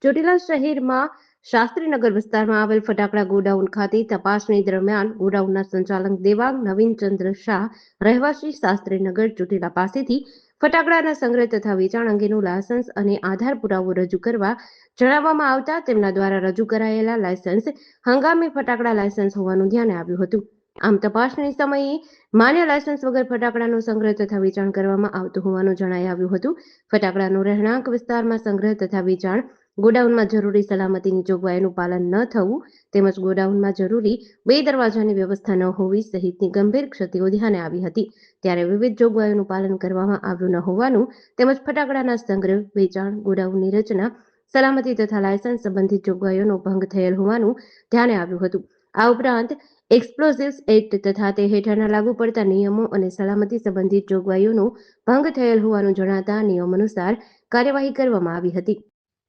ચોટીલા શહેરમાં શાસ્ત્રીનગર વિસ્તારમાં આવેલ ફટાકડા ગોડાઉન ખાતે તપાસણી દરમિયાન ગોડાઉનના સંચાલક દેવાંગ નવીનચંદ્ર શાહ રહેવાસી શાસ્ત્રીનગર ચોટીલા પાસેથી ફટાકડાના સંગ્રહ તથા વેચાણ અંગેનું લાયસન્સ અને આધાર પુરાવો રજૂ કરવા જણાવવામાં આવતા તેમના દ્વારા રજૂ કરાયેલા લાયસન્સ હંગામી ફટાકડા લાયસન્સ હોવાનું ધ્યાને આવ્યું હતું. આમ તપાસણી સમયે માન્ય લાયસન્સ વગર ફટાકડાનો સંગ્રહ તથા વેચાણ કરવામાં આવતું હોવાનું જણાઈ આવ્યું હતું. ફટાકડાનો રહેણાંક વિસ્તારમાં સંગ્રહ તથા વેચાણ, ગોડાઉનમાં જરૂરી સલામતીની જોગવાઈઓનું પાલન ન થવું તેમજ ગોડાઉનમાં જરૂરી 2 દરવાજાની વ્યવસ્થા ન હોવી સહિતની ગંભીર ક્ષતિઓ ધ્યાને આવી હતી. ત્યારે વિવિધ જોગવાઈઓનું પાલન કરવામાં આવ્યું ન હોવાનું તેમજ ફટાકડાના સંગ્રહ, વેચાણ, ગોડાઉનની રચના, સલામતી તથા લાયસન્સ સંબંધિત જોગવાઈઓનો ભંગ થયેલ હોવાનું ધ્યાને આવ્યું હતું. આ ઉપરાંત એક્સપ્લોઝિવ્સ એક્ટ તથા તે હેઠળના લાગુ પડતા નિયમો અને સલામતી સંબંધિત જોગવાઈઓનો ભંગ થયેલ હોવાનું જણાતા નિયમ અનુસાર કાર્યવાહી કરવામાં આવી હતી.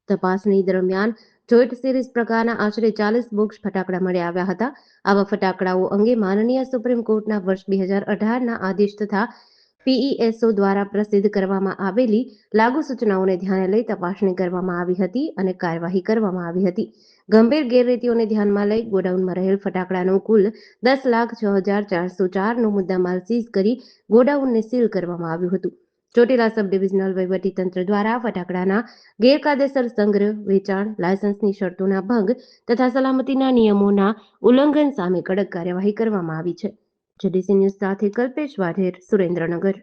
તપાસણી દરમિયાન જોઈન્ટ સિરીઝ પ્રકારના આશરે 40 બોક્સ ફટાકડા મળી આવ્યા હતા. આવા ફટાકડાઓ અંગે માનનીય સુપ્રીમ કોર્ટના વર્ષ 2018ના આદેશ તથા પીઈએસઓ દ્વારા પ્રસિદ્ધ કરવામાં આવેલી લાગુ સૂચનાઓને ધ્યાને લઈ તપાસણી કરવામાં આવી હતી અને કાર્યવાહી કરવામાં આવી હતી. ગંભીર ગેરરીતિઓને ધ્યાનમાં લઈ ગોડાઉનમાં રહેલ ફટાકડાનો કુલ 10,06,404નો મુદ્દામાલ સીઝ કરી ગોડાઉનને સીલ કરવામાં આવ્યું હતું. ચોટીલા સબ ડિવિઝનલ વહીવટીતંત્ર દ્વારા ફટાકડાના ગેરકાયદેસર સંગ્રહ, વેચાણ, લાયસન્સની શરતોના ભંગ તથા સલામતીના નિયમોના ઉલ્લંઘન સામે કડક કાર્યવાહી કરવામાં આવી છે. જેડીસી ન્યૂઝ સાથે કલ્પેશ વાઢેર, સુરેન્દ્રનગર.